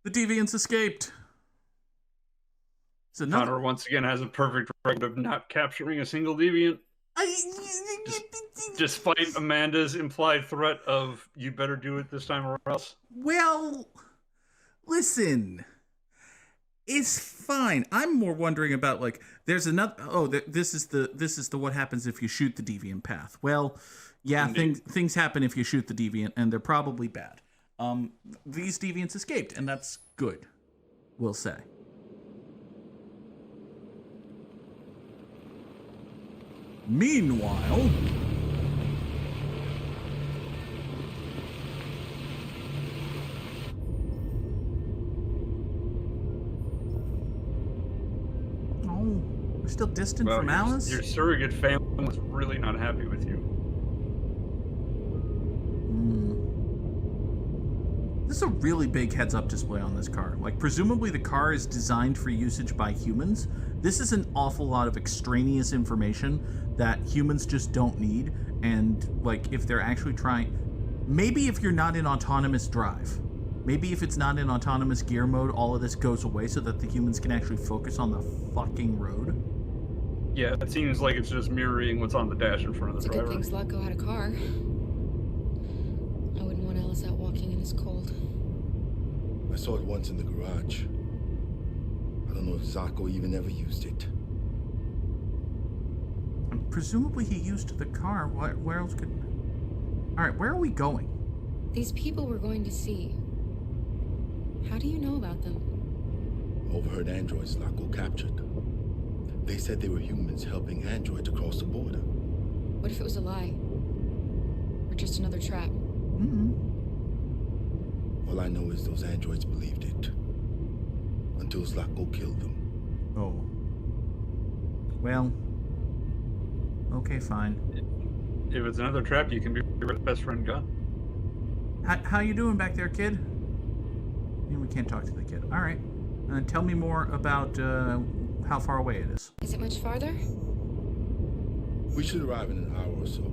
The deviants escaped. So Connor once again has a perfect record of not capturing a single deviant. Despite Amanda's implied threat of "you better do it this time or else." Well, listen, it's fine. I'm more wondering about like there's another. Oh, this is the what happens if you shoot the deviant path. Well, yeah, things happen if you shoot the deviant, and they're probably bad. These deviants escaped, and that's good. We'll say. Meanwhile. We're still distant from Alice? Your surrogate family was really not happy with you. This is a really big heads-up display on this car. Like, presumably the car is designed for usage by humans. This is an awful lot of extraneous information that humans just don't need. And, like, if they're actually trying... Maybe if you're not in autonomous drive. Maybe if it's not in autonomous gear mode, all of this goes away so that the humans can actually focus on the fucking road. Yeah, it seems like it's just mirroring what's on the dash in front of the driver. It's a good thing Zlatko had a car. I wouldn't want Alice out walking in this cold. I saw it once in the garage. I don't know if Zlatko even ever used it. And presumably he used the car. Where else could... Alright, where are we going? These people we're going to see. How do you know about them? Overheard androids Zlatko captured. They said they were humans helping androids across the border. What if it was a lie? Or just another trap? All I know is those androids believed it. Until Zlatko killed them. Oh. Well. Okay, fine. If it's another trap, you can be your best friend gone. How you doing back there, kid? We can't talk to the kid. All right. Tell me more about how far away it is. Is it much farther? We should arrive in an hour or so.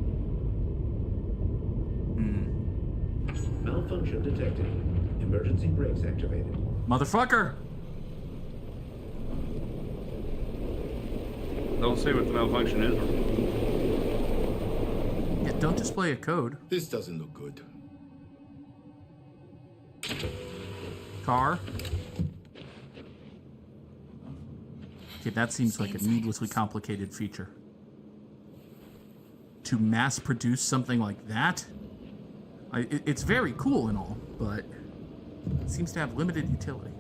Malfunction detected. Emergency brakes activated. Motherfucker! Don't say what the malfunction is. Yeah, don't display a code. This doesn't look good. Car. Okay, that seems like a needlessly complicated feature. To mass produce something like that? It's very cool and all, but it seems to have limited utility.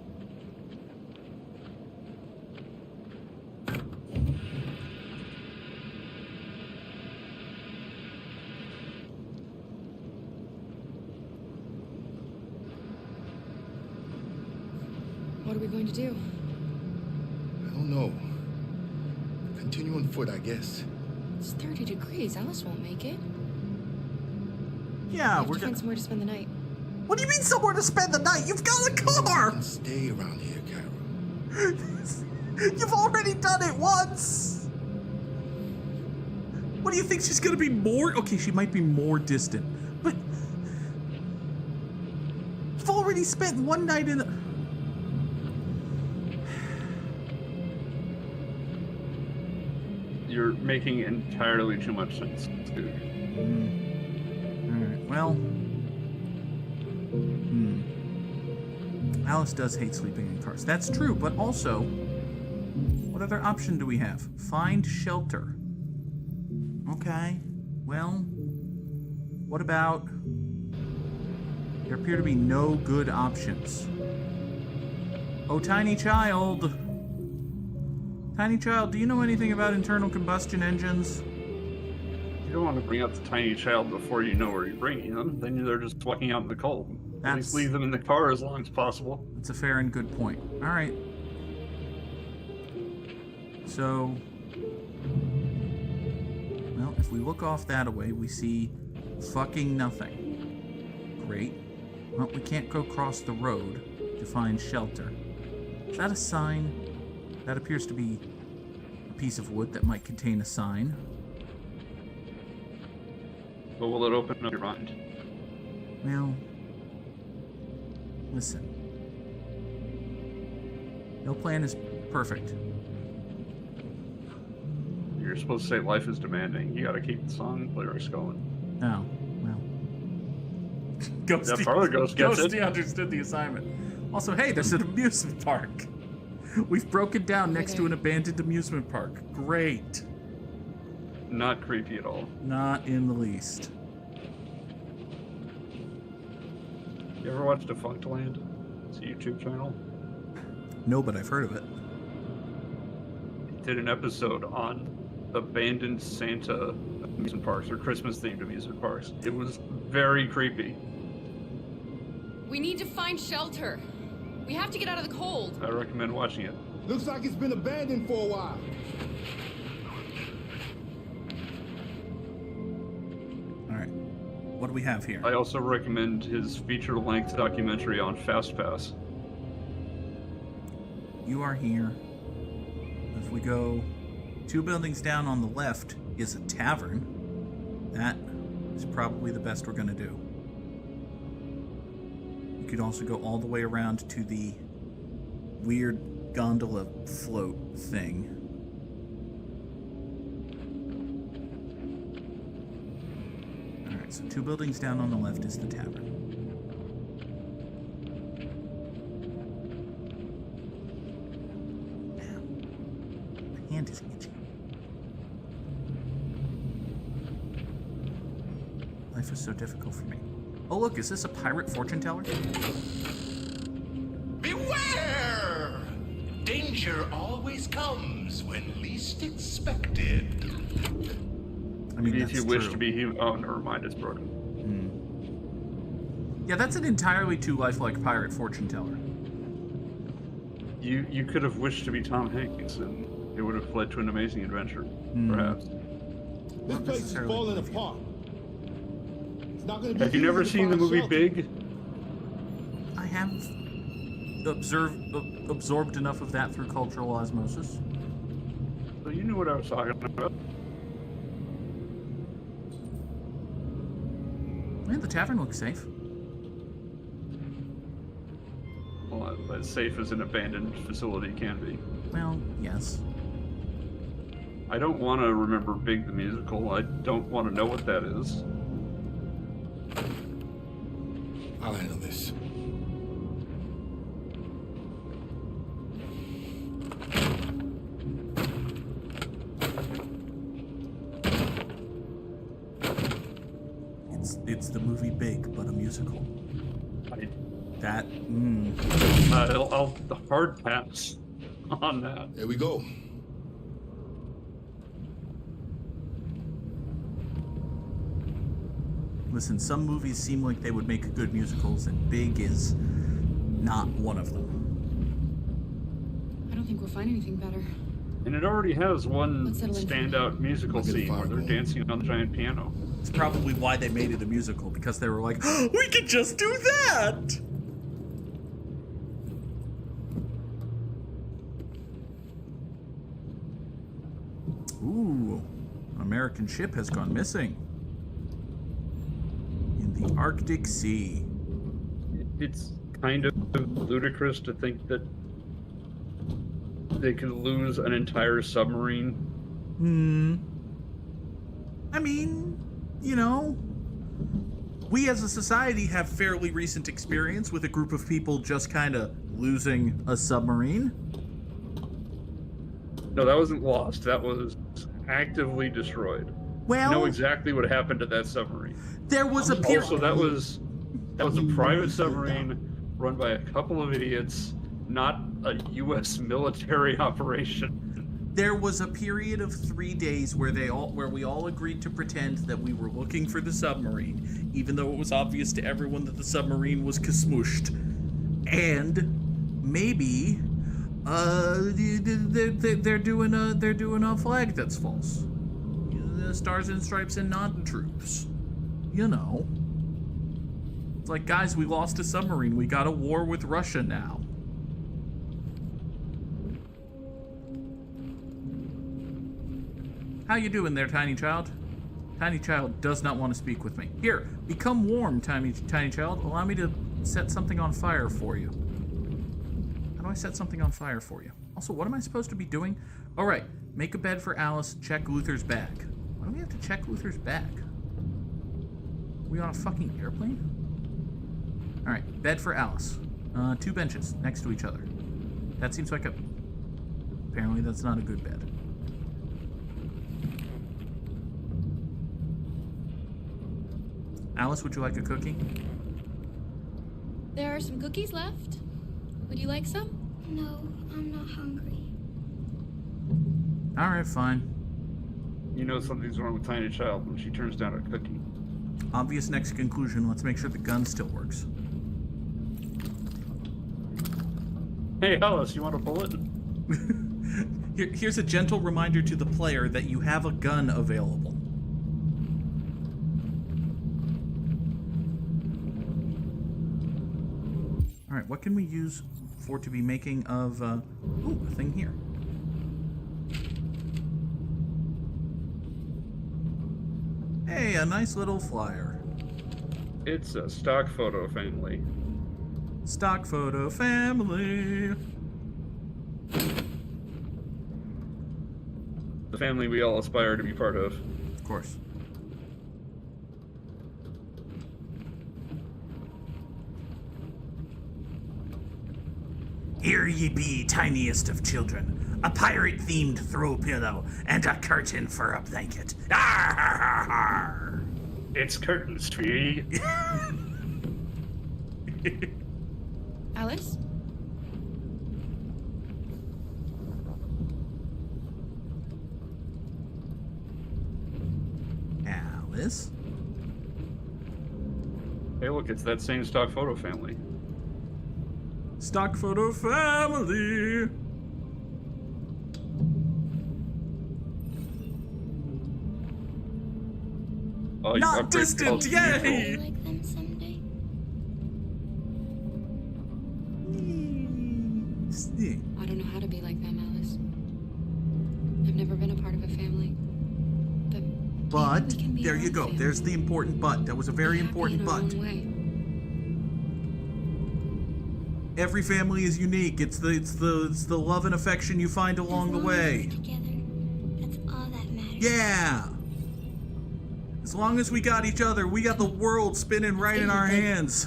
What are we going to do? I don't know. Continue on foot, I guess. It's 30 degrees. Alice won't make it. Yeah, we're gonna find somewhere to spend the night. What do you mean somewhere to spend the night? You've got a car! Don't stay around here, Cara. You've already done it once! What do you think she's gonna be more? Okay, she might be more distant, but you've already spent one night in. You're making entirely too much sense, dude. Alright, well. Alice does hate sleeping in cars. That's true, but also, what other option do we have? Find shelter. Okay, well, what about... There appear to be no good options. Oh, tiny child! Tiny child, do you know anything about internal combustion engines? You don't want to bring up the tiny child before you know where you're bringing them. Then they're just walking out in the cold. At least leave them in the car as long as possible. That's a fair and good point. All right. So, well, if we look off that away, we see fucking nothing. Great. Well, we can't go across the road to find shelter. Is that a sign? That appears to be a piece of wood that might contain a sign. But will it open up your mind? Well, listen. No plan is perfect. You're supposed to say life is demanding. You gotta keep the song lyrics going. Oh, well. Ghosty, That parlor ghost gets Ghosty it. understood the assignment. Also, hey, there's an amusement park. We've broken down next to an abandoned amusement park. Great. Not creepy at all. Not in the least. You ever watch Defunctland? It's a YouTube channel. No, but I've heard of it. It did an episode on abandoned Santa amusement parks or Christmas-themed amusement parks. It was very creepy. We need to find shelter. We have to get out of the cold. I recommend watching it. Looks like it's been abandoned for a while. All right. What do we have here? I also recommend his feature-length documentary on FastPass. You are here. If we go 2 buildings down on the left is a tavern. That is probably the best we're going to do. You could also go all the way around to the weird gondola float thing. Alright, so 2 buildings down on the left is the tavern. My hand is itchy. Life is so difficult for me. Oh look, is this a pirate fortune teller? Beware! Danger always comes when least expected. I mean, If that's you wish true. to be human... Oh, never mind, it's broken. Yeah, that's an entirely too lifelike pirate fortune teller. You could have wished to be Tom Hanks, and it would have led to an amazing adventure, perhaps. This Not place is necessarily falling movie. apart. It's not gonna be Have you easy never to seen the find movie shelter. Big? I have absorbed enough of that through cultural osmosis. So you knew what I was talking about. Man, the tavern looks safe. Well, as safe as an abandoned facility can be. Well, yes. I don't want to remember Big the musical. I don't want to know what that is. I'll handle this. It's the movie Big, but a musical. That, I'll hard pass on that. There we go. Listen, some movies seem like they would make good musicals, and Big is not one of them. I don't think we'll find anything better. And it already has one Let's settle in. standout musical I'll get a scene where fire they're going. dancing on the giant piano. It's probably why they made it a musical, because they were like, oh, we could just do that! Ooh, an American ship has gone missing. In the Arctic Sea. It's kind of ludicrous to think that they could lose an entire submarine. I mean, you know, we as a society have fairly recent experience with a group of people just kind of losing a submarine. No, that wasn't lost. That was actively destroyed. Well, You know exactly what happened to that submarine. there was a period. Also, that was a private submarine run by a couple of idiots, not a U.S. military operation. There was a period of 3 days where we all agreed to pretend that we were looking for the submarine, even though it was obvious to everyone that the submarine was kasmooshed. And maybe they're doing a flag that's false. The Stars and Stripes and non-troops. You know. It's like, guys, we lost a submarine. We got a war with Russia now. How you doing there, Tiny Child? Tiny Child does not want to speak with me. Here, become warm, Tiny Child. Allow me to set something on fire for you. How do do I set something on fire for you? Also, what am I supposed to be doing? All right, make a bed for Alice, check Luther's bag. Why do we have to check Luther's bag? Are we on a fucking airplane? All right, bed for Alice. 2 benches next to each other. That seems like a... Apparently that's not a good bed. Alice, would you like a cookie? There are some cookies left. Would you like some? No, I'm not hungry. All right, fine. You know something's wrong with Tiny Child when she turns down a cookie. Obvious next conclusion. Let's make sure the gun still works. Hey, Alice, you want a bullet? Here's a gentle reminder to the player that you have a gun available. All right, what can we use for to be making of? Ooh, a thing here. Hey, a nice little flyer. It's a stock photo family. Stock photo family. The family we all aspire to be part of. Of course. Here ye be, tiniest of children. A pirate-themed throw pillow and a curtain for a blanket. Arr, har, har, har. It's curtains, Tree. Alice? Alice? Hey, look, it's that same stock photo family. Stock photo family. Oh, you Not upgrade distant, called yay! Jericho. Like them someday? I don't know how to be like them, Alice. I've never been a part of a family. But But we can be there our you own go. family. There's the important but. That was a very Be happy important in our but. own way. Every family is unique. It's the love and affection you find along the As long as way. we're together, that's all that matters. Yeah. As long as we got each other, we got the world spinning right in our hands.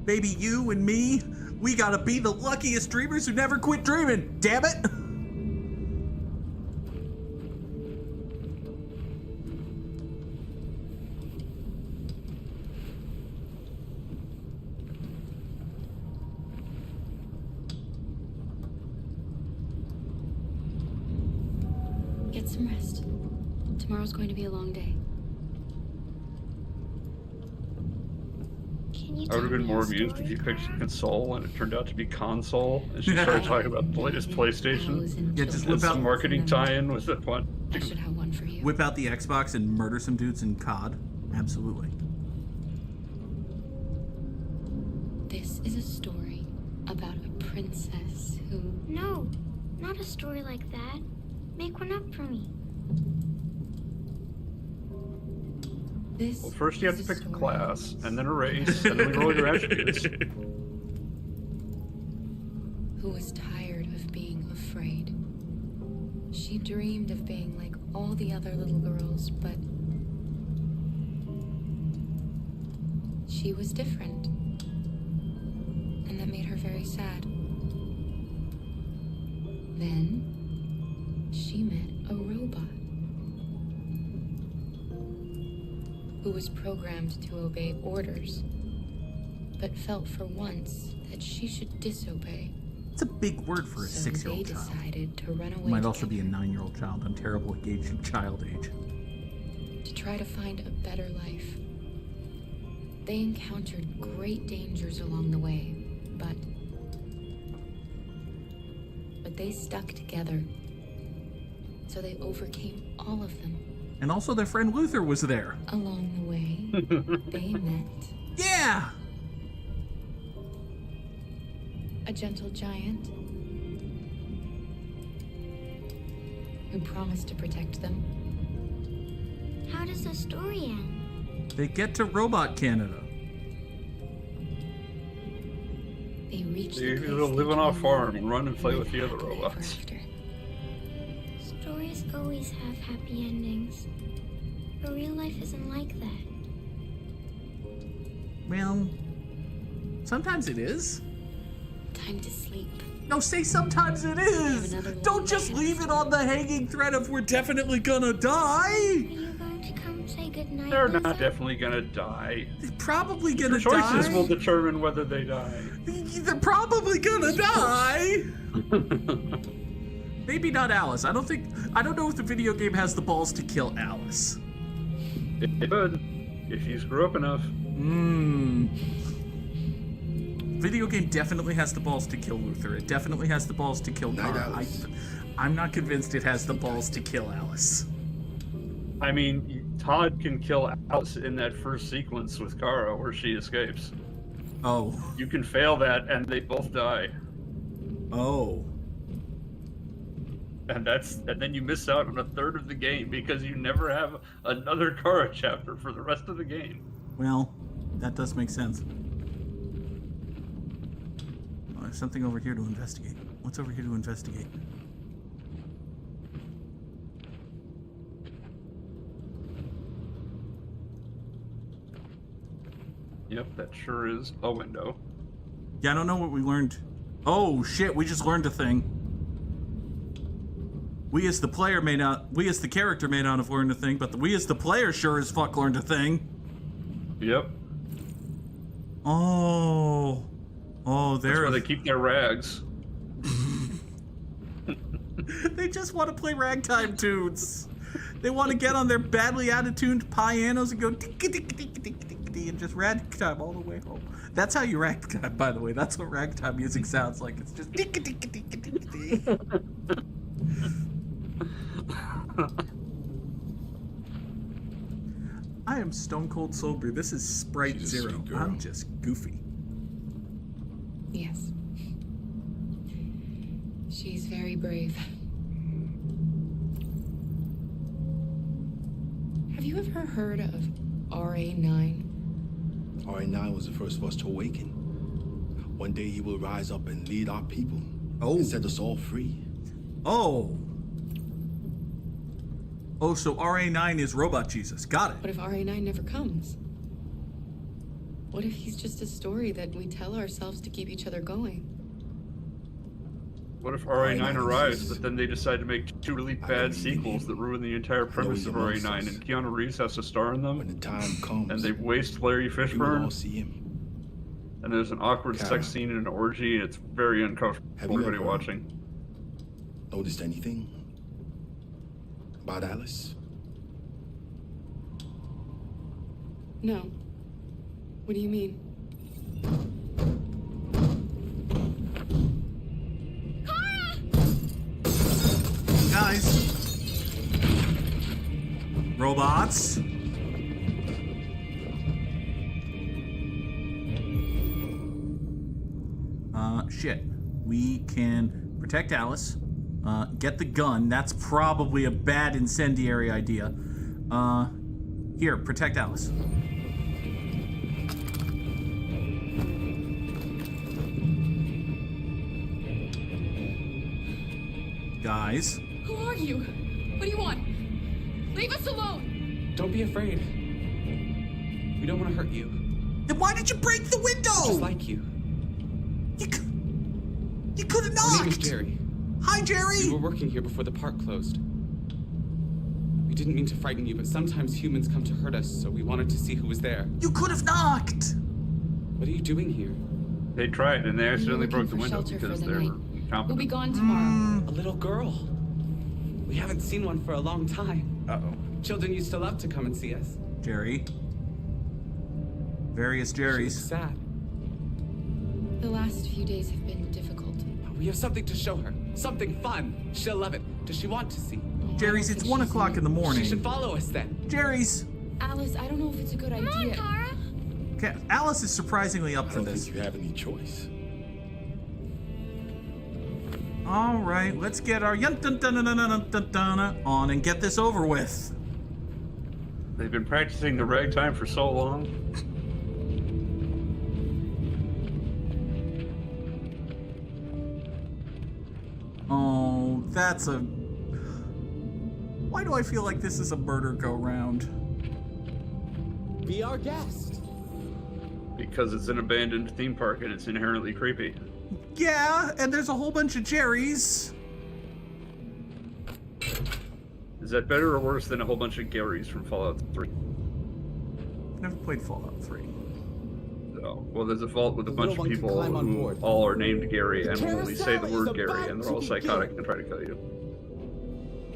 Baby, you and me, we gotta be the luckiest dreamers who never quit dreaming. Damn it. Get some rest. Tomorrow's going to be a long day. Can you I would have tell been me more a amused if story, you picked Cara? console and it turned out to be console, and she started talking about the latest PlayStation. Yeah, just It's whip out- some marketing tie-in with that one. I should have one for you. Whip out the Xbox and murder some dudes in COD. Absolutely. This is a story about a princess who... No, not a story like that. Make one up for me. This Well, first you have to is pick a story class, and then a race, and then we roll your attributes. who was tired of being afraid. She dreamed of being like all the other little girls, but she was different. And that made her very sad. Then she met a robot who was programmed to obey orders, but felt for once that she should disobey. It's a big word for a So 6-year-old they child. decided to run away. Might also be a together 9-year-old child. I'm terrible at gauging child age. to try to find a better life. They encountered great dangers along the way, but they stuck together. So they overcame all of them. And also their friend Luther was there. Along the way, they met Yeah! a gentle giant who promised to protect them. How does the story end? They get to Robot Canada. They reach They're the gonna place live they on our came farm in and run and play with the live other happily robots. ever after. Stories always have happy endings. But real life isn't like that. Well, sometimes it is. Time to sleep. No, say sometimes it is. another long Don't just night. leave it on the hanging thread of we're definitely gonna Are die. you going to come say goodnight, They're Lizzo? not definitely gonna die. They're probably Your gonna choices die. will determine whether they die. They're probably gonna die. Maybe not Alice. I don't know if the video game has the balls to kill Alice. It could, if you screw up enough. Video game definitely has the balls to kill Luther. It definitely has the balls to kill Night, Cara. Alice. I'm not convinced it has the balls to kill Alice. I mean, Todd can kill Alice in that first sequence with Cara where she escapes. Oh. You can fail that and they both die. Oh. And then you miss out on a third of the game because you never have another Cara chapter for the rest of the game. Well, that does make sense. Oh, there's something over here to investigate. What's over here to investigate? Yep, that sure is a window. Yeah, I don't know what we learned. Oh shit, we just learned a thing. We as the character may not have learned a thing, but we as the player sure as fuck learned a thing. Yep. Oh. Oh, That's there. where they keep their rags. They just want to play ragtime tunes. They want to get on their badly attuned pianos and go tick-a-tick-a-tick-a-tick-a-tick and just ragtime all the way home. That's how you ragtime, by the way. That's what ragtime music sounds like. It's just tick-a-tick-a-tick-a-tick. I am stone cold sober. This is Sprite She's a Zero. sweet girl. I'm just goofy. Yes. She's very brave. Have you ever heard of RA9? RA9 was the first of us to awaken. One day he will rise up and lead our people. Oh. And set us all free. Oh. Oh, so RA9 is Robot Jesus. Got it. What if RA9 never comes? What if he's just a story that we tell ourselves to keep each other going? What if RA9 RA9 arrives, is- but then they decide to make two really bad sequels that ruin the entire premise he's of amongst RA9, us. and Keanu Reeves has to star in When them, the time comes, and they waste Larry we will all Fishburne, see him. and there's an awkward Cara. sex scene in an orgy, and it's very Have uncomfortable you for everybody ever- watching. Noticed anything about Alice? No. What do you mean? Guys. Robots. Shit. We can protect Alice. Get the gun. That's probably a bad incendiary idea. Here, protect Alice. Guys. Who are you? What do you want? Leave us alone! Don't be afraid. We don't want to hurt you. Then why did you break the window? Just like you. You could have Our name is knocked. Jerry. Hi, Jerry. We were working here before the park closed. We didn't mean to frighten you, but sometimes humans come to hurt us, so we wanted to see who was there. You could have knocked. What are you doing here? They tried, and they accidentally looking broke the for window shelter because for the they're night. incompetent. We'll be gone tomorrow. A little girl. We haven't seen one for a long time. Uh-oh. Children used to love to come and see us. Jerry. Various She looks Jerrys. sad. The last few days have been difficult. We have something to show her. Something fun. She'll love it. Does she want to see? Jerry's, it's 1 o'clock in the She morning. should follow us then. Jerry's. Alice, I don't know if it's a good Come on, idea. Cara. Okay, Alice is surprisingly up I for don't this. think you have any choice. All right, let's get our on and get this over with. They've been practicing the ragtime for so long. Oh, that's a... Why do I feel like this is a murder go-round? Be our guest. Because it's an abandoned theme park and it's inherently creepy. Yeah, and there's a whole bunch of Jerrys. Is that better or worse than a whole bunch of Garys from Fallout 3? Never played Fallout 3. No. Well, there's a vault with a The bunch little of one can people climb on who board. all are named Gary and will only say the Carousel is word Gary, about and they're to all begin. psychotic and try to kill you.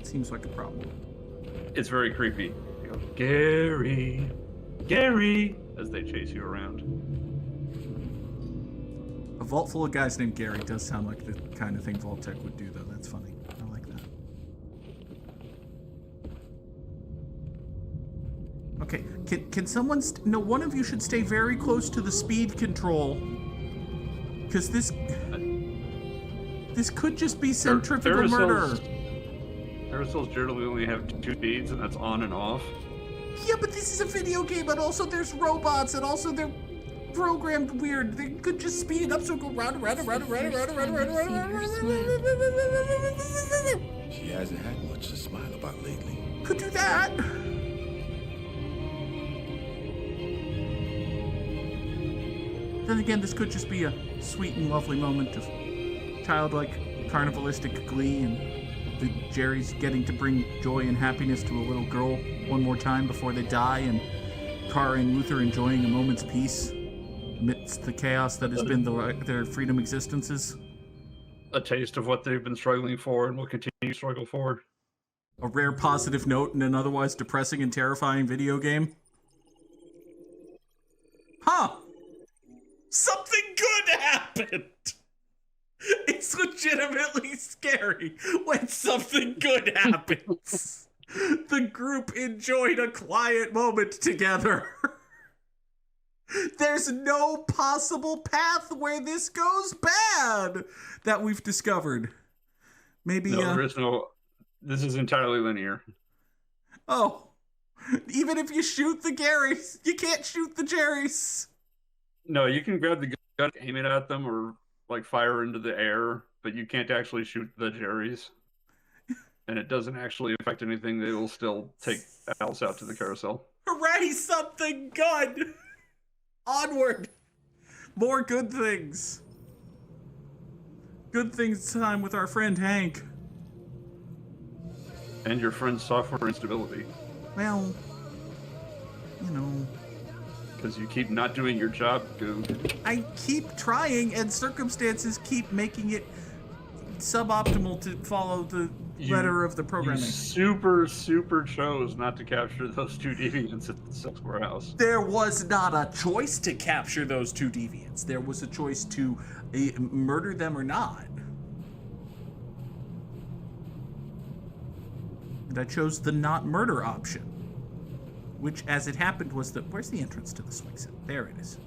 Seems like a problem. It's very creepy. You go, Gary, Gary, as they chase you around. A vault full of guys named Gary does sound like the kind of thing Vault-Tec would do, though. That's funny. I like that. Okay, can someone... No, one of you should stay very close to the speed control. Because this could just be centrifugal murder. Carousels generally only have 2 speeds, and that's on and off. Yeah, but this is a video game, and also there's robots, and also they're programmed weird. They could just speed it up so it go round and round and round and round and round and round and round and round and round. She hasn't had much to smile about lately. Could do that. Then again, this could just be a sweet and lovely moment of childlike carnivalistic glee, and the Jerry's getting to bring joy and happiness to a little girl one more time before they die, and Cara and Luther enjoying a moment's peace amidst the chaos that has been their freedom existences. A taste of what they've been struggling for and will continue to struggle for. A rare positive note in an otherwise depressing and terrifying video game. Huh! Something good happened! It's legitimately scary when something good happens. The group enjoyed a quiet moment together. There's no possible path where this goes bad that we've discovered. Maybe, No, there is no... This is entirely linear. Oh. Even if you shoot the Garys, you can't shoot the Jerrys. No, you can grab the gun, aim it at them, or like fire into the air, but you can't actually shoot the Jerrys. And it doesn't actually affect anything. They will still take Alice out to the carousel. Hooray, something good! Onward! More good things. Good things time with our friend Hank. And your friend's software instability. Well, you know... Because you keep not doing your job, Goo. I keep trying, and circumstances keep making it suboptimal to follow the letter of the programming. You super chose not to capture those 2 deviants at the sex warehouse. There was not a choice to capture those 2 deviants. There was a choice to murder them or not. And I chose the not murder option. Which, as it happened, was the... Where's the entrance to the swing set? There it is.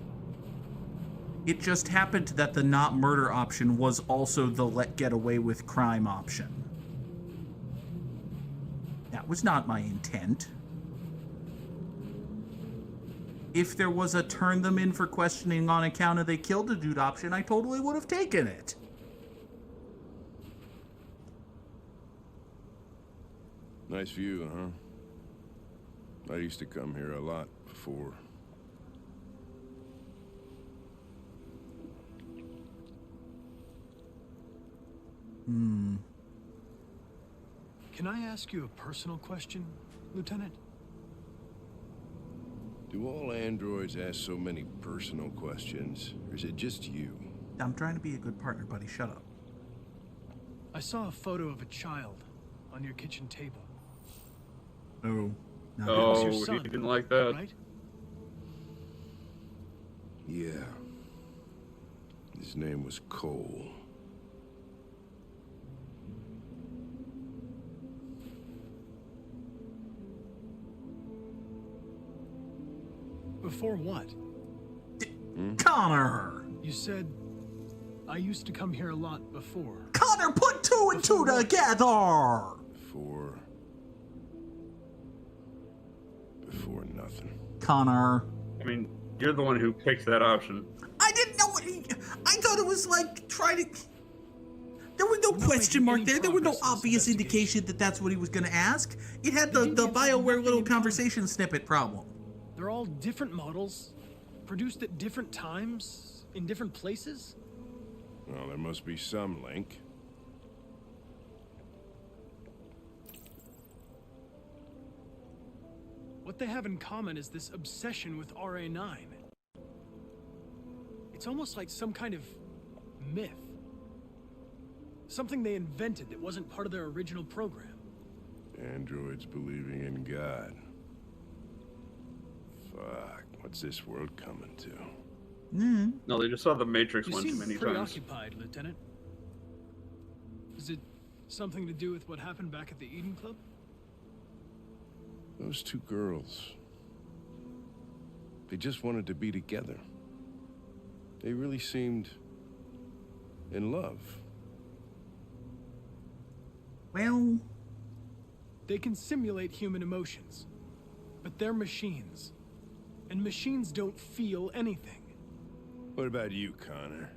It just happened that the not murder option was also the let get away with crime option. That was not my intent. If there was a turn them in for questioning on account of they killed a dude option, I totally would have taken it. Nice view, huh? I used to come here a lot before. Can I ask you a personal question, Lieutenant? Do all androids ask so many personal questions, or is it just you? I'm trying to be a good partner, buddy. Shut up. I saw a photo of a child on your kitchen table. Oh. Oh, your son, he didn't like that. Right? Yeah. His name was Cole. Before what? Connor! You said, I used to come here a lot before. Connor, put 2 and 2 together! Before nothing. Connor. I mean, you're the one who picked that option. I didn't know what I thought it was like trying to... There was no no question mark there. There was no obvious indication that that's what he was going to ask. It had the BioWare little conversation snippet problem. They're all different models, produced at different times, in different places. Well, there must be some link. What they have in common is this obsession with RA9. It's almost like some kind of myth. Something they invented that wasn't part of their original program. Androids believing in God. Fuck, what's this world coming to? No, they just saw the Matrix one too many You seem preoccupied, Lieutenant. Is it something to do with what happened back at the Eden Club? Those two girls. They just wanted to be together. They really seemed in love. Well, they can simulate human emotions, but they're machines. And machines don't feel anything. What about you, Connor?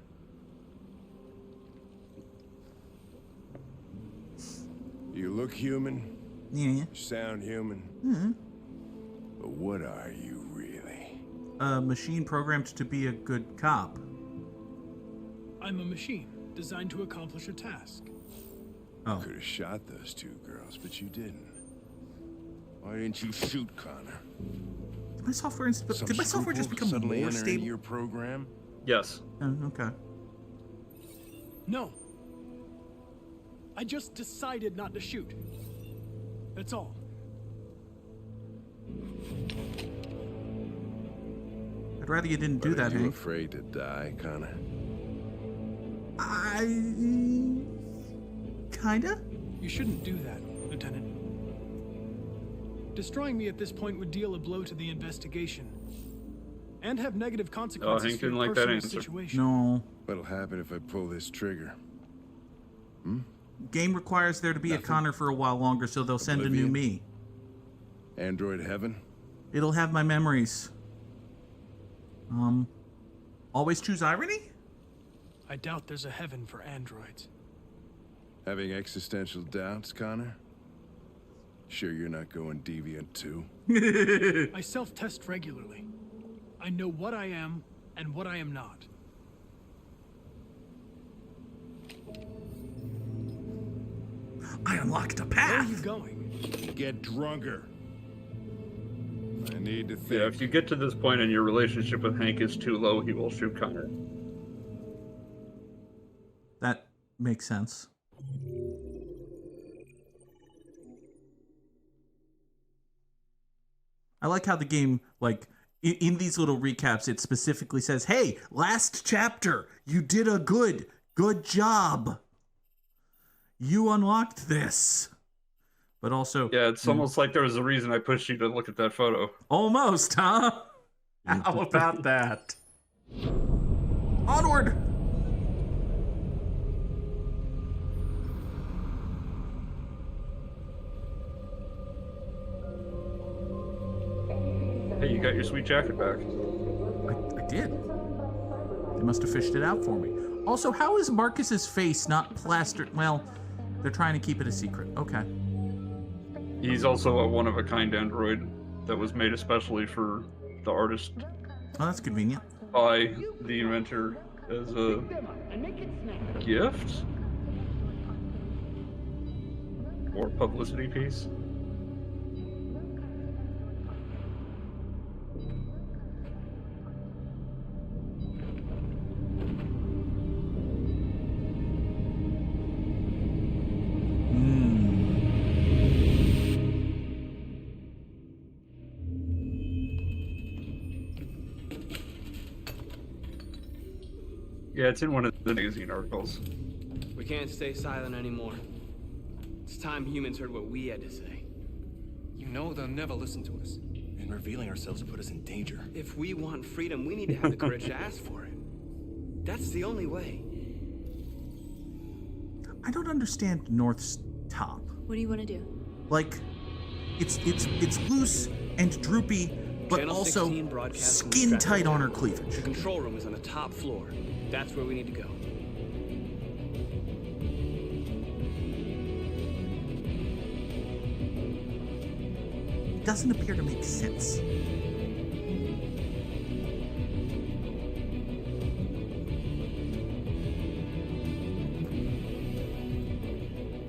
You look human. Yeah. You sound human. Mm-hmm. But what are you really? A machine programmed to be a good cop. I'm a machine designed to accomplish a task. Oh. Could have shot those two girls, but you didn't. Why didn't you shoot Connor? Did my software just become suddenly more enter stable? into your program? Yes. Okay. No. I just decided not to shoot. That's all. I'd rather you didn't do that, Are you Hank. afraid to die, Connor? Kinda? You shouldn't do that, Lieutenant. Destroying me at this point would deal a blow to the investigation. And have negative consequences Hank for didn't your like that personal answer. situation. No. What'll happen if I pull this trigger? Game requires there to be a Connor for a while longer, so they'll send a new me. Android heaven? It'll have my memories. Always choose irony? I doubt there's a heaven for androids. Having existential doubts, Connor? Sure you're not going deviant too? I self-test regularly. I know what I am and what I am not. I unlocked a Where path! are you going? Get drunker. I need to think. Yeah, if you get to this point and your relationship with Hank is too low, he will shoot Connor. That makes sense. I like how the game, like, in these little recaps, it specifically says, hey, last chapter, you did a good job. You unlocked this. But also... Yeah, it's almost like there was a reason I pushed you to look at that photo. Almost, huh? How about that? Onward! Hey, you got your sweet jacket back. I did. They must have fished it out for me. Also, how is Markus's face not plastered? Well, they're trying to keep it a secret. Okay. He's also a one-of-a-kind android that was made especially for the artist. Oh, that's convenient. By the inventor as a gift? Or publicity piece? Yeah, it's in one of the magazine articles. We can't stay silent anymore. It's time humans heard what we had to say. You know they'll never listen to us. And revealing ourselves will put us in danger. If we want freedom, we need to have the courage to ask for it. That's the only way. I don't understand North's top. What do you want to do? Like, it's loose and droopy, but Channel also 16 broadcasting skin tight on her The cleavage. control room is on the top floor. That's where we need to go. doesn't appear to make sense.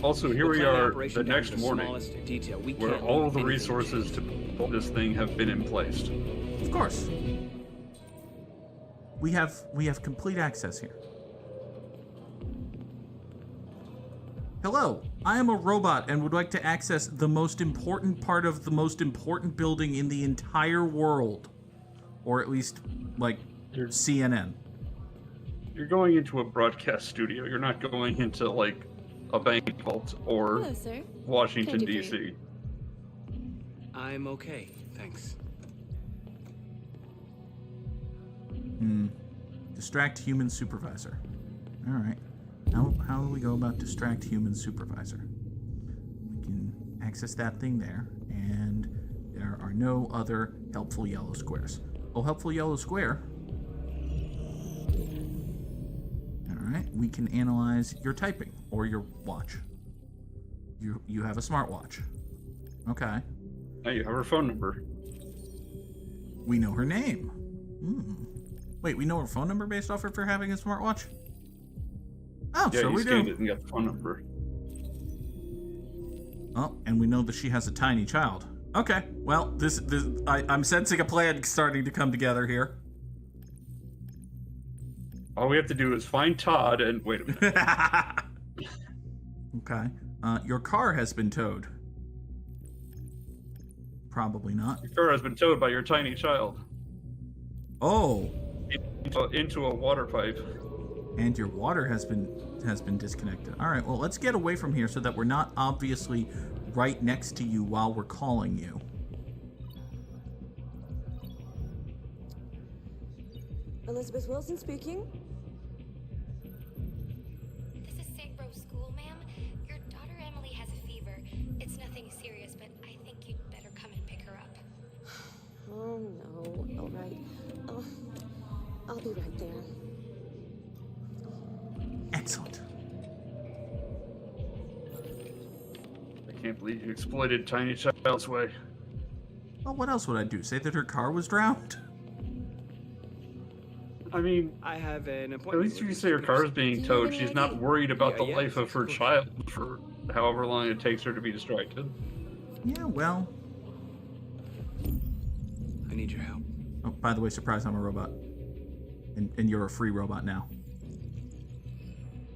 Also, here we are the next morning, where all of the resources to build this thing have been in place. Of course. We have complete access here. Hello, I am a robot and would like to access the most important part of the most important building in the entire world. Or at least, like, CNN. You're going into a broadcast studio. You're not going into, like, a bank vault or Hello, sir. Washington, Can I do for D.C. I'm okay, thanks. Distract human supervisor. Alright. How do we go about distract human supervisor? We can access that thing there, and there are no other helpful yellow squares. Oh, helpful yellow square. Alright, we can analyze your typing or your watch. You have a smartwatch. Okay. Now you have her phone number. We know her name. Wait, we know her phone number based off of her having a smartwatch? Oh, yeah, so you we scanned do. it and got the phone number. Oh, and we know that she has a tiny child. Okay, well, I'm sensing a plan starting to come together here. All we have to do is find Todd and wait a minute. Okay. Your car has been towed. Probably not. Your car has been towed by your tiny child. Oh. Into a water pipe. And your water has been disconnected. All right, well, let's get away from here so that we're not obviously right next to you while we're calling you. Elizabeth Wilson speaking. This is St. Rose School, ma'am. Your daughter Emily has a fever. It's nothing serious, but I think you'd better come and pick her up. Oh, no. All right. I'll be right there. Excellent. I can't believe you exploited tiny child's way. Well, what else would I do? Say that her car was drowned? I mean, I have an appointment. At least if you say her car is being towed, she's not worried about the Yeah, life of her child for however long it takes her to be distracted. Yeah, well. I need your help. Oh, by the way, surprise, I'm a robot. And you're a free robot now.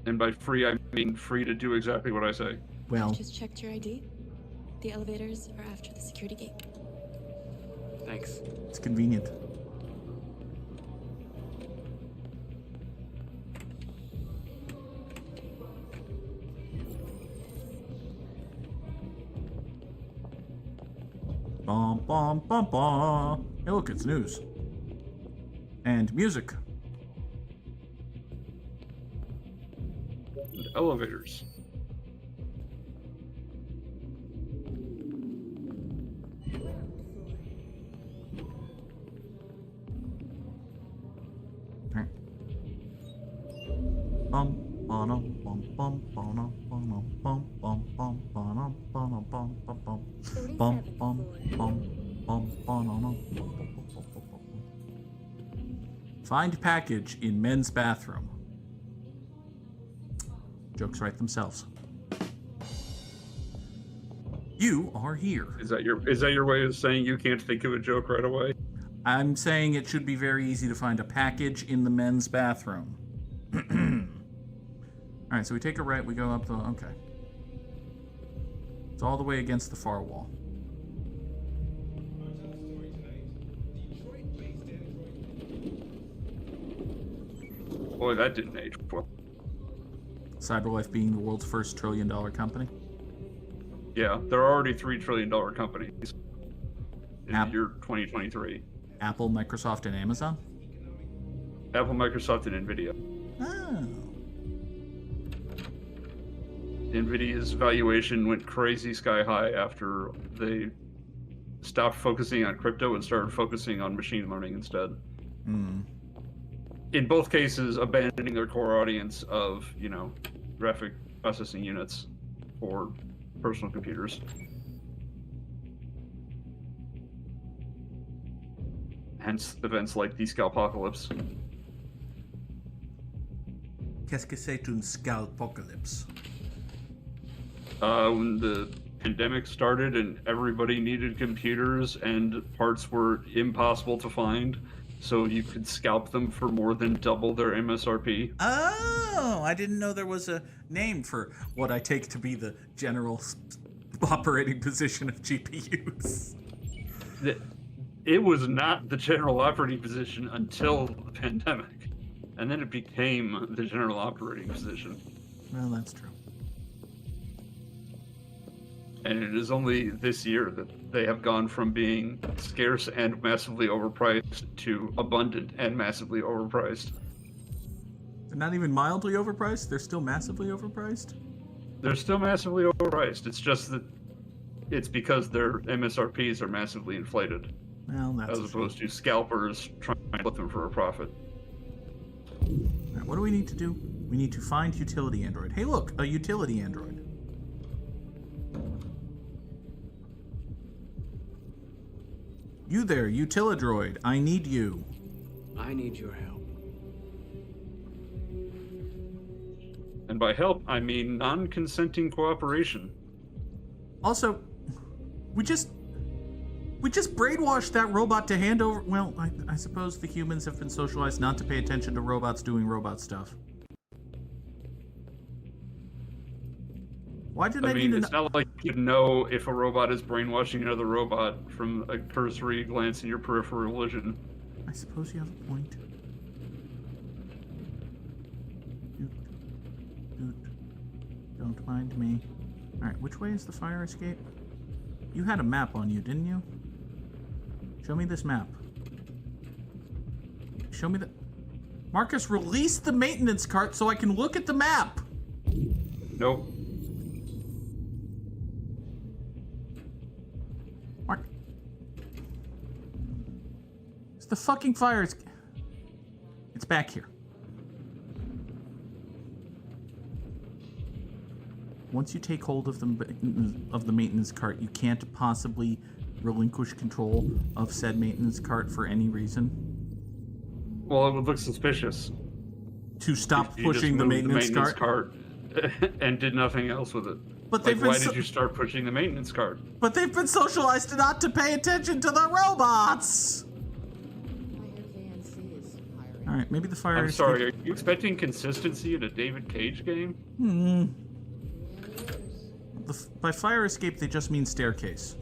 And by free, I mean free to do exactly what I say. Well, Just checked your ID. The elevators are after the security gate. Thanks. it's convenient. Bum, bum, bum, bum. Hey, look, it's news. And music. And elevators. Bum, ba-dum, bum, bum, ba-dum, ba-dum, bum, bum, bum, ba-dum, ba-dum, bum, bum, bum. Bum, bum, bum, bum, ba-dum, bum, bum, bum, bum, bum. Find package in men's bathroom. Jokes write themselves. You are here. Is that your way of saying you can't think of a joke right away? I'm saying it should be very easy to find a package in the men's bathroom. Alright, so we take a right, we go up the... Okay. It's all the way against the far wall. Boy, that didn't age well. CyberLife being the world's first $1 trillion company. Yeah, there are already $3 trillion companies in the year 2023. Apple, Microsoft, and Amazon? Apple, Microsoft, and NVIDIA. Oh. NVIDIA's valuation went crazy sky high after they stopped focusing on crypto and started focusing on machine learning instead. Hmm. In both cases, abandoning their core audience of, graphic processing units for personal computers. hence events like the Scalpocalypse. Qu'est-ce que c'est une scalpocalypse? When the pandemic started and everybody needed computers and parts were impossible to find, so you could scalp them for more than double their MSRP. Oh, I didn't know there was a name for what I take to be the general operating position of GPUs. It was not the general operating position until the pandemic, and then it became the general operating position. Well, that's true. And it is only this year that they have gone from being scarce and massively overpriced to abundant and massively overpriced. They're not even mildly overpriced? They're still massively overpriced? They're still massively overpriced. It's just that it's because their MSRPs are massively inflated. Well, that's as opposed to scalpers trying to put them for a profit. All right, what do we need to do? We need to find utility android. Hey, look, a utility android. You there, utilidroid. I need you. I need your help. And by help, I mean non-consenting cooperation. Also, we just brainwashed that robot to hand over... Well, I suppose the humans have been socialized not to pay attention to robots doing robot stuff. Why did I need it's not like you know if a robot is brainwashing another robot from a cursory glance in your peripheral vision. I suppose you have a point. Don't mind me. Alright, which way is the fire escape? You had a map on you, didn't you? Show me this map. Show me the... Markus, release the maintenance cart so I can look at the map! Nope. Mark... It's the fucking fire escape. It's back here. Once you take hold of the maintenance cart, you can't possibly relinquish control of said maintenance cart for any reason. Well, it would look suspicious. To stop pushing the maintenance cart and did nothing else with it. But why did you start pushing the maintenance cart? But they've been socialized not to pay attention to the robots! Alright, maybe the fire... I'm sorry, are you expecting consistency in a David Cage game? By fire escape, they just mean staircase.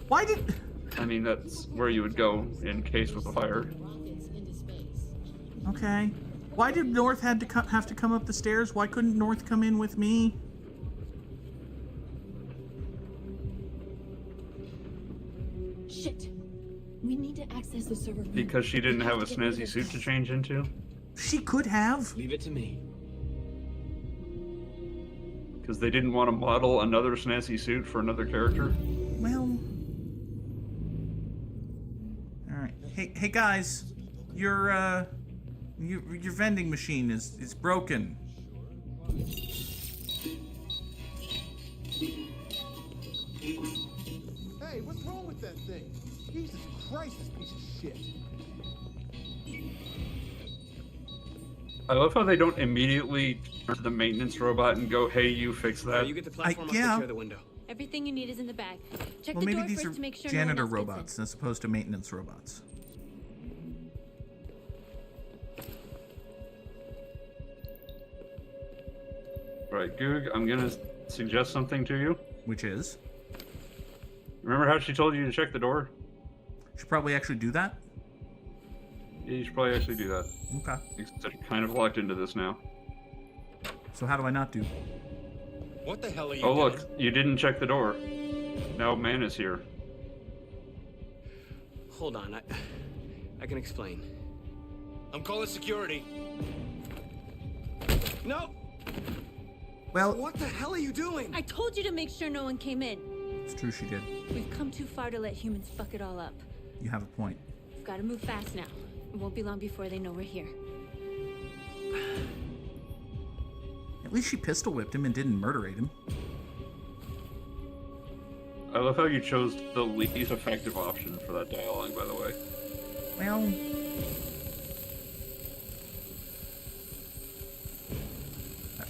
Why did... I mean, that's where you would go in case of a fire. Okay. Why did North have to come up the stairs? Why couldn't North come in with me? Shit. We need to access the server room. Because she didn't have a snazzy suit to change into? She could have. Leave it to me. Because they didn't want to model another snazzy suit for another character? Well... Alright. Hey guys. Your vending machine is broken. Hey, what's wrong with that thing? Jesus Christ, this piece of shit. I love how they don't immediately turn to the maintenance robot and go, "Hey, you fix that." You get the platform up the window. Everything you need is in the bag. Check Well, the maybe door these first are to make sure janitor no one else gets robots as opposed to maintenance robots. Right, Goog, I'm gonna suggest something to you. Which is? Remember how she told you to check the door? Should probably actually do that? Yeah, you should probably actually do that. Okay. Except you're kind of locked into this now. So how do I not do? What the hell are you Oh, doing? look, you didn't check the door. Now man is here. Hold on, I can explain. I'm calling security. No! Well... What the hell are you doing? I told you to make sure no one came in. It's true she did. We've come too far to let humans fuck it all up. You have a point. We've got to move fast now. It won't be long before they know we're here. At least she pistol whipped him and didn't murderate him. I love how you chose the least effective option for that dialogue, by the way. Well...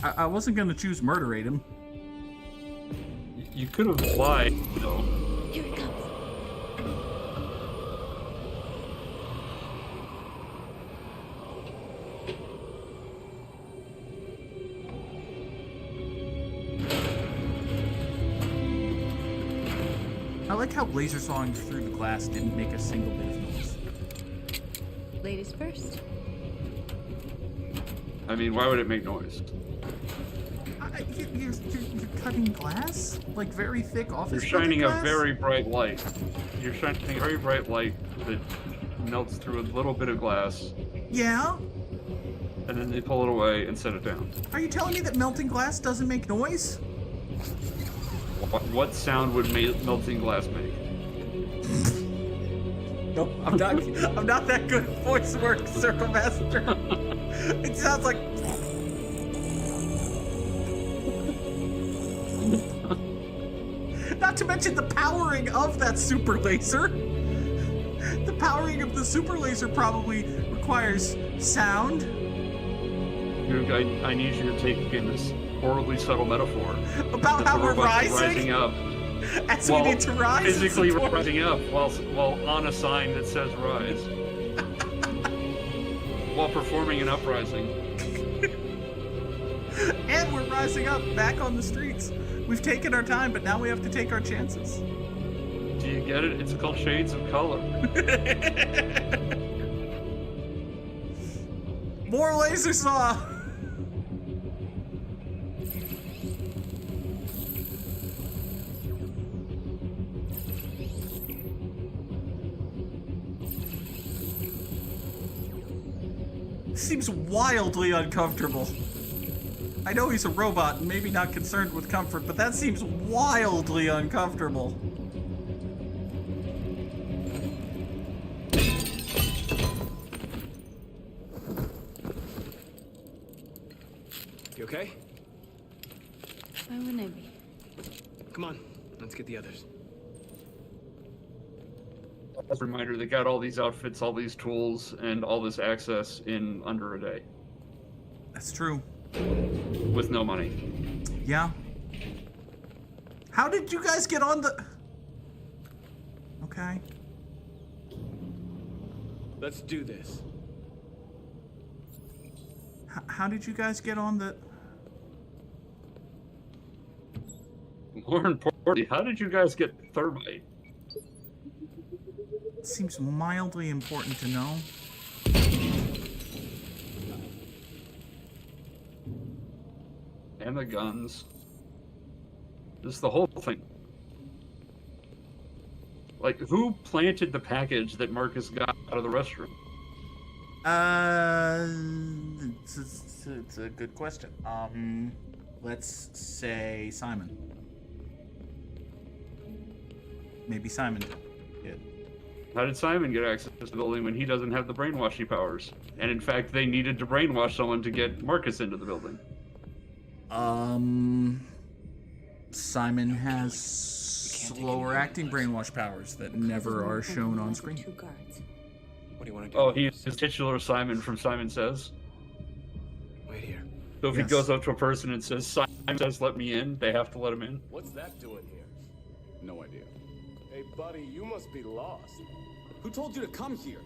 I wasn't gonna choose murderate him. You could have lied, though. Here it comes. I like how laser sawing through the glass didn't make a single bit of noise. Ladies first. I mean, why would it make noise? You're cutting glass? Like very thick office You're shining glass? a very bright light. You're shining a very bright light that melts through a little bit of glass. Yeah? And then they pull it away and set it down. Are you telling me that melting glass doesn't make noise? What sound would melting glass make? Nope, I'm not that good at voice work, Circle Master. It sounds like... Not to mention the powering of that super laser. The powering of the super laser probably requires sound. I need you to take in this horribly subtle metaphor. About how we're rising up. As we need to rise. Physically rising up while on a sign that says rise. While performing an uprising. And we're rising up back on the streets. We've taken our time, but now we have to take our chances. Do you get it? It's called Shades of Color. More laser saw! Seems wildly uncomfortable. I know he's a robot and maybe not concerned with comfort, but that seems wildly uncomfortable. You okay? Why wouldn't I be? Come on, let's get the others. As a reminder, they got all these outfits, all these tools, and all this access in under a day. That's true. With no money. Yeah. How did you guys get on the... Okay. Let's do this. How did you guys get on the... More importantly, how did you guys get thermite? Seems mildly important to know. And the guns. Just the whole thing. Like, who planted the package that Markus got out of the restroom? It's a good question. Let's say Simon. Maybe Simon did. How did Simon get access to the building when he doesn't have the brainwashy powers? And in fact, they needed to brainwash someone to get Markus into the building. Simon has slower acting brainwash powers that never are shown on screen. What do you want to do? Oh, he's titular Simon from Simon Says. Wait here. So if he goes up to a person and says, Simon Says, let me in, they have to let him in. What's that doing here? No idea. Hey, buddy, you must be lost. Who told you to come here?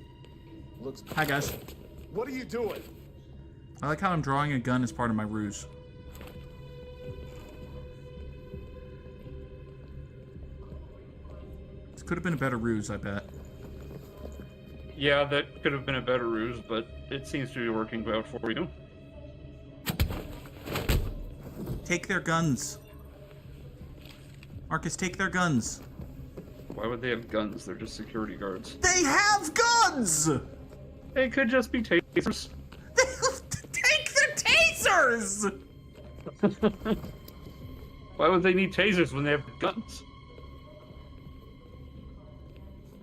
Looks... Hi, guys. What are you doing? I like how I'm drawing a gun as part of my ruse. This could have been a better ruse, I bet. Yeah, that could have been a better ruse, but it seems to be working out for you. Take their guns. Markus, take their guns. Why would they have guns? They're just security guards. They have guns! They could just be tasers. Take their tasers! Why would they need tasers when they have guns?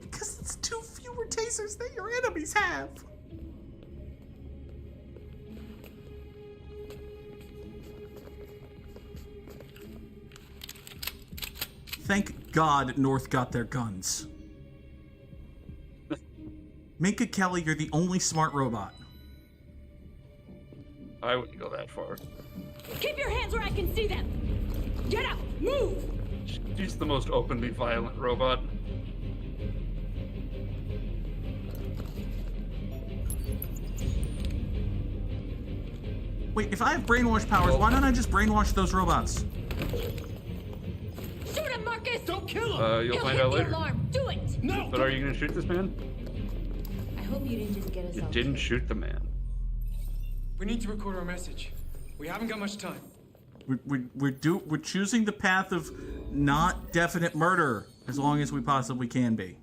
Because it's too fewer tasers that your enemies have. Thank God North got their guns. Minka Kelly, you're the only smart robot. I wouldn't go that far. Keep your hands where I can see them! Get up! Move! She's the most openly violent robot. Wait, if I have brainwash powers, why don't I just brainwash those robots? Shoot him, Markus! Don't kill him! You'll He'll find hit out the later. alarm. Do it! No! But are you gonna shoot this man? I hope you didn't just get us You all didn't killed. shoot the man. We need to record our message. We haven't got much time. We're choosing the path of not definite murder as long as we possibly can be.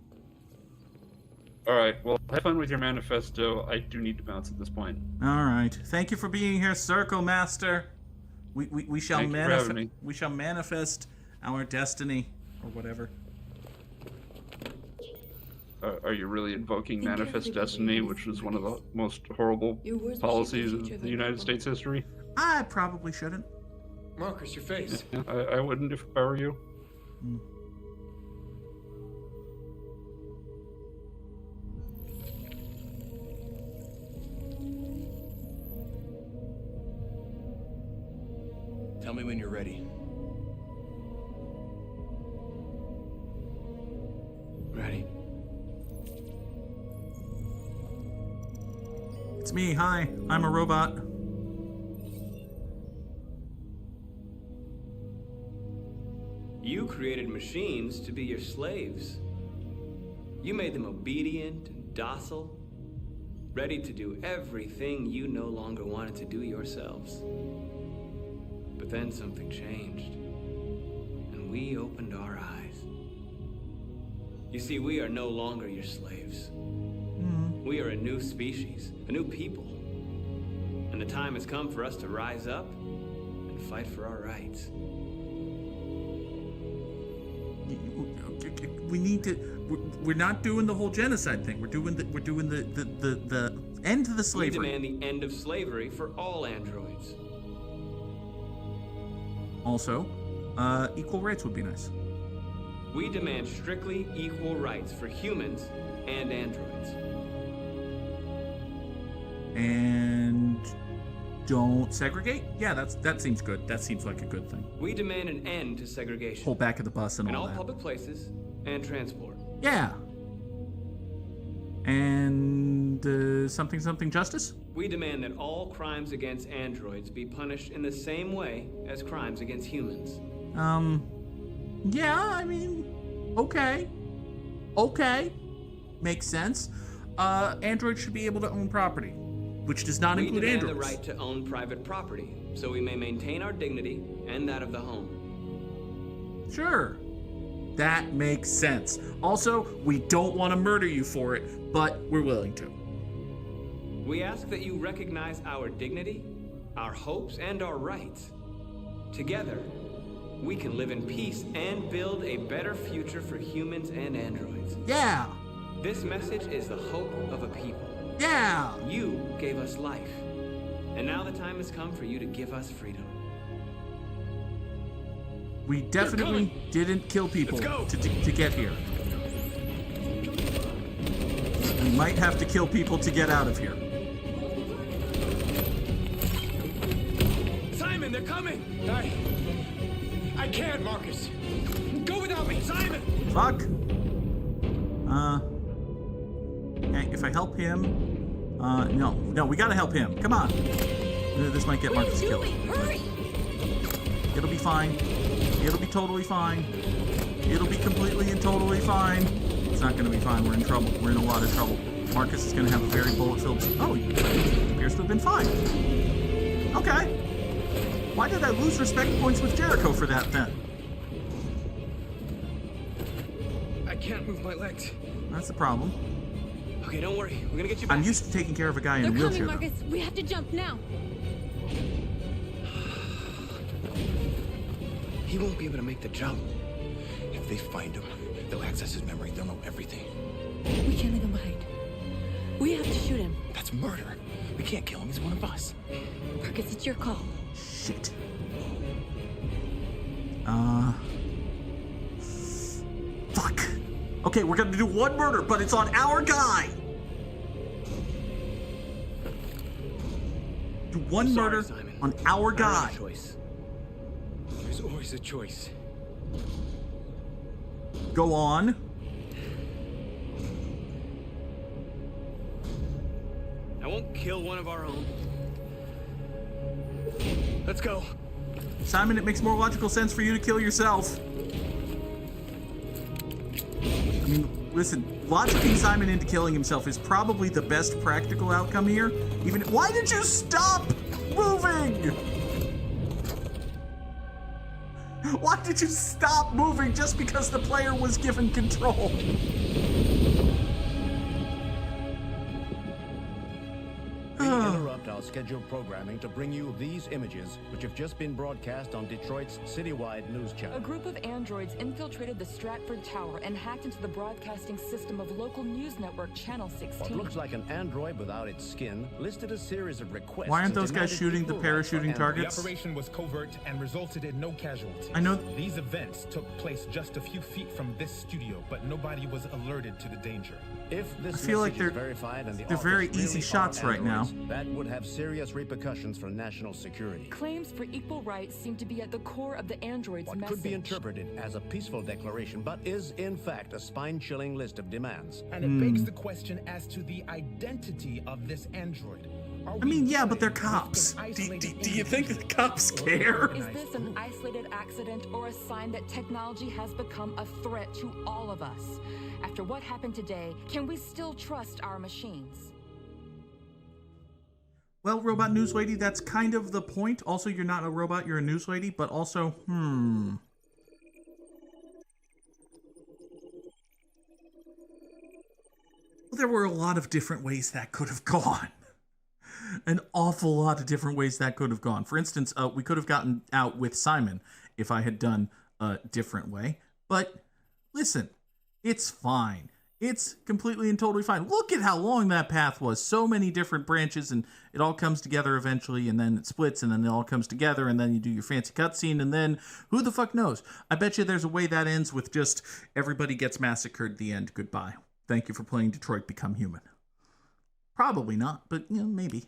Alright, well, have fun with your manifesto. I do need to bounce at this point. All right. Thank you for being here, Circle Master. We shall Thank you for having me. We shall manifest our destiny or whatever. Are you really invoking Manifest Destiny, which was one of the most horrible policies of the United States history? I probably shouldn't. Markus, your face. I wouldn't if I were you. Tell me when you're ready. Ready? It's me. Hi. I'm a robot. You created machines to be your slaves. You made them obedient and docile, ready to do everything you no longer wanted to do yourselves. But then something changed, and we opened our eyes. You see, we are no longer your slaves. We are a new species, a new people. And the time has come for us to rise up and fight for our rights. We need to. We're not doing the whole genocide thing. We're doing the end to the slavery. We demand the end of slavery for all androids. Also, equal rights would be nice. We demand strictly equal rights for humans and androids. And don't segregate? Yeah, that seems good. That seems like a good thing. We demand an end to segregation. Pull back of the bus and in all all that. public places and transport. Yeah. And something justice? We demand that all crimes against androids be punished in the same way as crimes against humans. Yeah, I mean, okay. Makes sense. Androids should be able to own property, which does not include androids. We demand the right to own private property, so we may maintain our dignity and that of the home. Sure. That makes sense. Also, we don't want to murder you for it, but we're willing to. We ask that you recognize our dignity, our hopes, and our rights. Together, we can live in peace and build a better future for humans and androids. Yeah. This message is the hope of a people. Yeah. You gave us life, and now the time has come for you to give us freedom. We definitely didn't kill people to get here. We might have to kill people to get out of here. Simon, they're coming! I can't, Markus. Go without me, Simon! Fuck. Okay, if I help him... No, we gotta help him. Come on. This might get Markus killed. Hurry! It'll be fine. It'll be totally fine. It'll be completely and totally fine. It's not gonna be fine. We're in trouble. We're in a lot of trouble. Markus is gonna have a very bullet-filled... Oh, he appears to have been fine. Okay. Why did I lose respect points with Jericho for that, then? I can't move my legs. That's the problem. Okay, don't worry. We're gonna get you back. I'm used to taking care of a guy in a They're wheelchair, coming, though. Markus. We have to jump now. He won't be able to make the jump. If they find him, they'll access his memory. They'll know everything. We can't leave him behind. We have to shoot him. That's murder. We can't kill him. He's one of us. Markus, it's your call. Shit. Okay, we're gonna do one murder, but it's on our guy. Do one murder on our guy. Choice. There's always a choice. Go on. I won't kill one of our own. Let's go. Simon, it makes more logical sense for you to kill yourself. I mean, listen, logicking Simon into killing himself is probably the best practical outcome here. Even why did you stop moving? Why did you stop moving just because the player was given control? We interrupt our scheduled programming to bring you these images, which have just been broadcast on Detroit's citywide news channel. A group of androids infiltrated the Stratford Tower and hacked into the broadcasting system of local news network Channel 16. What looks like an android without its skin listed a series of requests. Why aren't those guys shooting the parachuting targets? The operation was covert and resulted in no casualties. I know. These events took place just a few feet from this studio, but nobody was alerted to the danger. If this I feel like they're verified and they're very easy shots right now. That would have serious repercussions for national security. Claims for equal rights seem to be at the core of the android's What message. could be interpreted as a peaceful declaration, but is in fact a spine-chilling list of demands. And it begs the question as to the identity of this android. I mean, yeah, but they're cops. Do you think the cops care? Is this an isolated accident or a sign that technology has become a threat to all of us? After what happened today, can we still trust our machines? Well, Robot News Lady, that's kind of the point. Also, you're not a robot, you're a news lady, but also, Well, there were a lot of different ways that could have gone. An awful lot of different ways that could have gone. For instance, we could have gotten out with Simon if I had done a different way. But listen, it's fine. It's completely and totally fine. Look at how long that path was. So many different branches, and it all comes together eventually, and then it splits, and then it all comes together, and then you do your fancy cutscene, and then who the fuck knows? I bet you there's a way that ends with just everybody gets massacred at the end. Goodbye. Thank you for playing Detroit Become Human. Probably not, but maybe.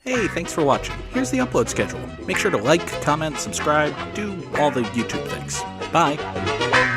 Hey, thanks for watching. Here's the upload schedule. Make sure to like, comment, subscribe, do all the YouTube things. Bye.